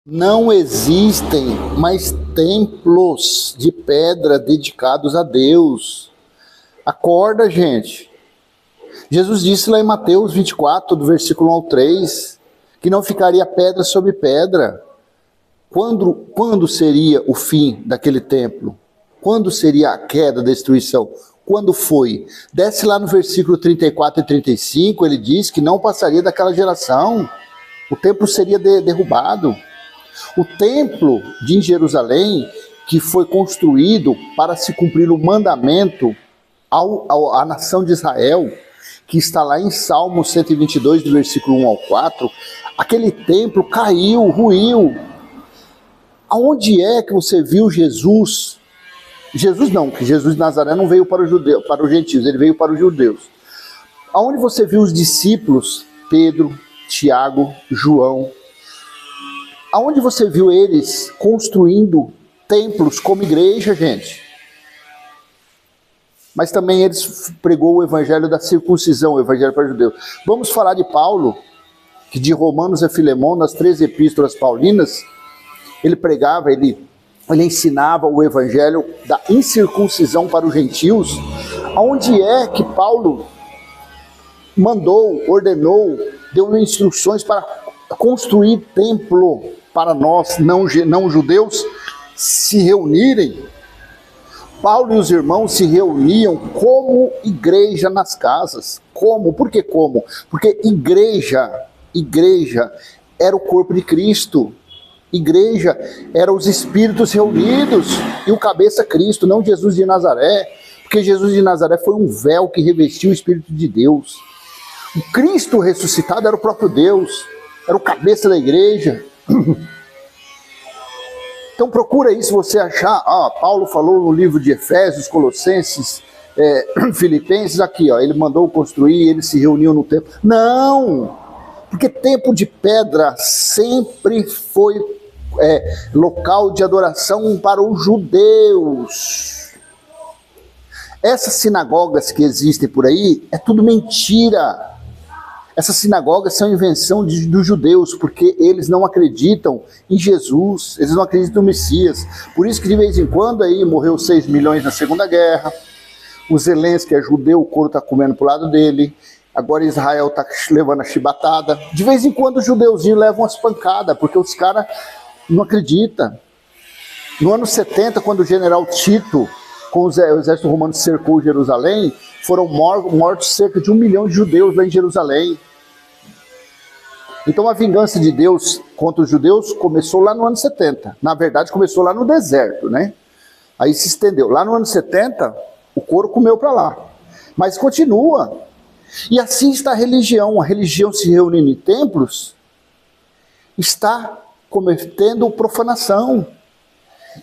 Não existem mais templos de pedra dedicados a Deus. Acorda, gente. Jesus disse lá em Mateus 24, do versículo 1 ao 3, que não ficaria pedra sobre pedra. Quando seria o fim daquele templo? Quando seria a queda, a destruição? Quando foi? Desce lá no versículo 34 e 35, ele diz que não passaria daquela geração. O templo seria derrubado. O templo de Jerusalém, que foi construído para se cumprir o mandamento à nação de Israel, que está lá em Salmo 122, do versículo 1 ao 4, aquele templo caiu, ruiu. Aonde é que você viu Jesus? Jesus não, que Jesus de Nazaré não veio para os gentios, ele veio para os judeus. Aonde você viu os discípulos, Pedro, Tiago, João? Aonde você viu eles construindo templos como igreja, gente? Mas também eles pregou o evangelho da circuncisão, o evangelho para os judeus. Vamos falar de Paulo, que de Romanos a Filemão, nas 3 epístolas paulinas, ele pregava, ele ensinava o evangelho da incircuncisão para os gentios. Aonde é que Paulo mandou, ordenou, deu instruções para construir templo para nós, não judeus, se reunirem? Paulo e os irmãos se reuniam como igreja nas casas. Como? Por que como? Porque igreja era o corpo de Cristo. Igreja eram os espíritos reunidos e o cabeça Cristo, não Jesus de Nazaré. Porque Jesus de Nazaré foi um véu que revestiu o Espírito de Deus. O Cristo ressuscitado era o próprio Deus, era o cabeça da igreja. Então procura aí, se você achar, Paulo falou no livro de Efésios, Colossenses, Filipenses, aqui, ele mandou construir, eles se reuniam no templo. Não! Porque templo de pedra sempre foi local de adoração para os judeus. Essas sinagogas que existem por aí, é tudo mentira. Essas sinagogas são invenção dos judeus, porque eles não acreditam em Jesus, eles não acreditam no Messias. Por isso que de vez em quando aí morreu 6 milhões na Segunda Guerra, o Zelensky é judeu, o couro está comendo pro lado dele, agora Israel está levando a chibatada. De vez em quando os judeuzinhos levam as pancadas, porque os caras não acreditam. No ano 70, quando o general Tito, com o exército romano cercou Jerusalém, foram mortos cerca de 1 milhão de judeus lá em Jerusalém. Então a vingança de Deus contra os judeus começou lá no ano 70. Na verdade começou lá no deserto, né? Aí se estendeu. Lá no ano 70, o couro comeu para lá. Mas continua. E assim está a religião se reunindo em templos, está cometendo profanação,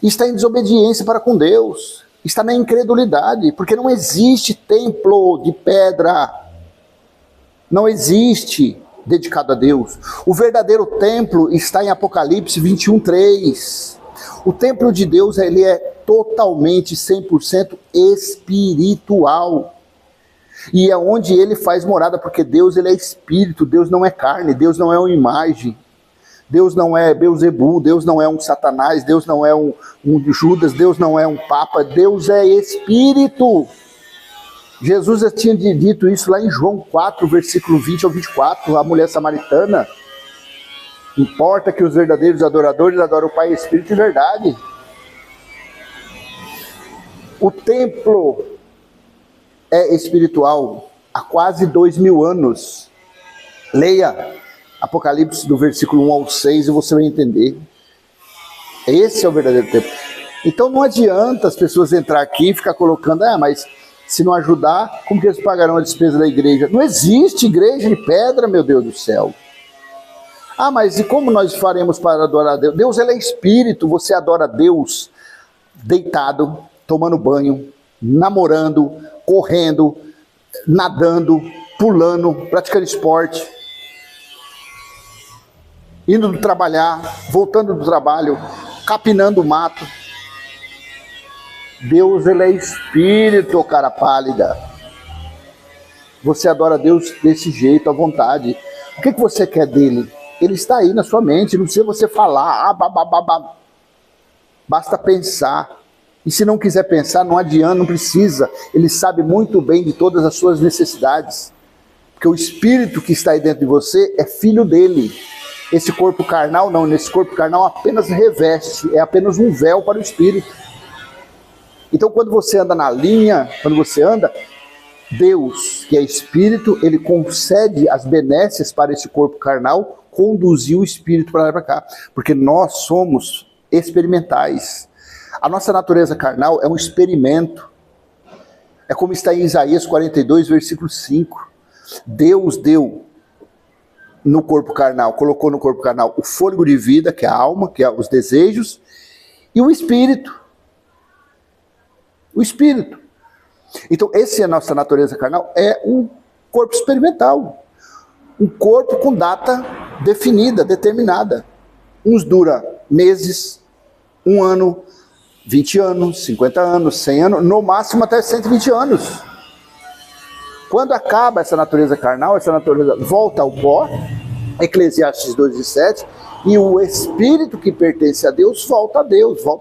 está em desobediência para com Deus, está na incredulidade, porque não existe templo de pedra, não existe dedicado a Deus. O verdadeiro templo está em Apocalipse 21:3. O templo de Deus, ele é totalmente 100% espiritual. E é onde ele faz morada, porque Deus, ele é espírito, Deus não é carne, Deus não é uma imagem, Deus não é Beuzebu, Deus não é um Satanás, Deus não é um Judas, Deus não é um Papa, Deus é espírito. Jesus já tinha dito isso lá em João 4, versículo 20 ao 24, a mulher samaritana. Importa que os verdadeiros adoradores adoram o Pai, Espírito e verdade. O templo é espiritual há quase 2000 anos. Leia Apocalipse do versículo 1 ao 6 e você vai entender. Esse é o verdadeiro templo. Então não adianta as pessoas entrar aqui e ficar colocando, mas se não ajudar, como que eles pagarão a despesa da igreja? Não existe igreja de pedra, meu Deus do céu. Mas e como nós faremos para adorar a Deus? Deus, ele é espírito, você adora a Deus deitado, tomando banho, namorando, correndo, nadando, pulando, praticando esporte, indo trabalhar, voltando do trabalho, capinando o mato. Deus, ele é espírito, cara pálida. Você adora a Deus desse jeito, à vontade. O que você quer dele? Ele está aí na sua mente, não precisa você falar, basta pensar. E se não quiser pensar, não adianta, não precisa. Ele sabe muito bem de todas as suas necessidades. Porque o Espírito que está aí dentro de você é filho dele. Esse corpo carnal não, nesse corpo carnal apenas reveste, é apenas um véu para o Espírito. Então quando você anda na linha, quando você anda, Deus, que é Espírito, ele concede as benécias para esse corpo carnal, conduzir o Espírito para lá e para cá. Porque nós somos experimentais. A nossa natureza carnal é um experimento. É como está em Isaías 42, versículo 5. Deus deu no corpo carnal, colocou no corpo carnal o fôlego de vida, que é a alma, que é os desejos, e o Espírito. O Espírito. Então, essa é a nossa natureza carnal, é um corpo experimental. Um corpo com data definida, determinada. Uns dura meses, 1 ano, 20 anos, 50 anos, 100 anos, no máximo até 120 anos. Quando acaba essa natureza carnal, essa natureza volta ao pó, Eclesiastes 2:7, e o Espírito que pertence a Deus, volta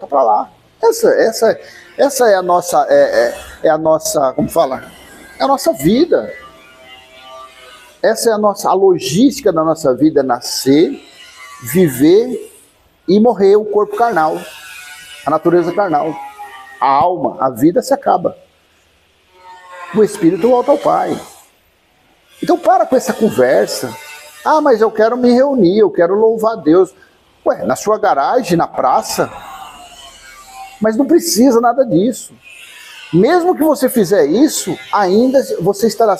para lá. Essa é a nossa, é a nossa, como fala? É a nossa vida. Essa é a logística da nossa vida, é nascer, viver e morrer o corpo carnal, a natureza carnal. A alma, a vida se acaba. O Espírito volta ao Pai. Então para com essa conversa. Ah, mas eu quero me reunir, eu quero louvar a Deus. Ué, na sua garagem, na praça. Mas não precisa nada disso. Mesmo que você fizer isso, ainda você estará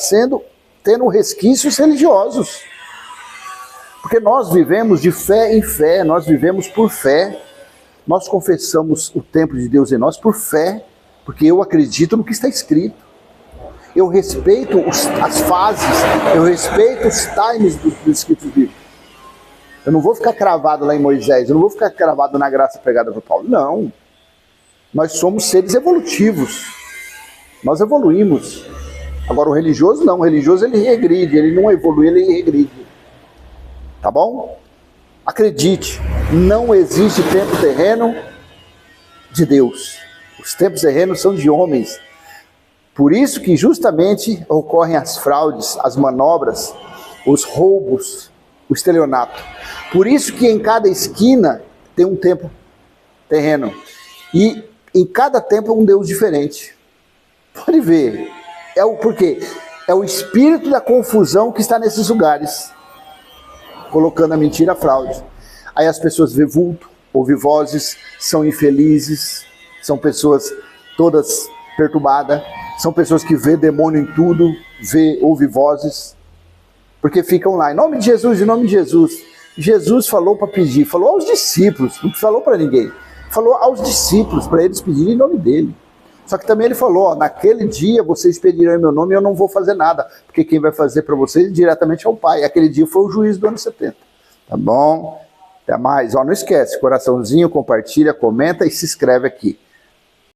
tendo resquícios religiosos. Porque nós vivemos de fé em fé, nós vivemos por fé. Nós confessamos o templo de Deus em nós por fé, porque eu acredito no que está escrito. Eu respeito as fases, eu respeito os times dos escritos bíblicos. Eu não vou ficar cravado lá em Moisés, eu não vou ficar cravado na graça pregada por Paulo. Não. Nós somos seres evolutivos. Nós evoluímos. Agora o religioso não, o religioso ele regride, ele não evolui, ele regride. Tá bom? Acredite, não existe tempo terreno de Deus. Os tempos terrenos são de homens. Por isso que justamente ocorrem as fraudes, as manobras, os roubos, o estelionato. Por isso que em cada esquina tem um tempo terreno. E em cada tempo é um Deus diferente. Pode ver. Por quê? É o espírito da confusão que está nesses lugares, colocando a mentira, a fraude. Aí as pessoas vê vulto, ouvem vozes, são infelizes, são pessoas todas perturbadas, são pessoas que vê demônio em tudo, ouve vozes, porque ficam lá, em nome de Jesus, em nome de Jesus. Jesus falou para pedir, falou aos discípulos, não falou para ninguém, falou aos discípulos, para eles pedirem em nome dele. Só que também ele falou, naquele dia vocês pedirão em meu nome e eu não vou fazer nada, porque quem vai fazer para vocês diretamente é o Pai. Aquele dia foi o juízo do ano 70. Tá bom? Até mais. Não esquece, coraçãozinho, compartilha, comenta e se inscreve aqui.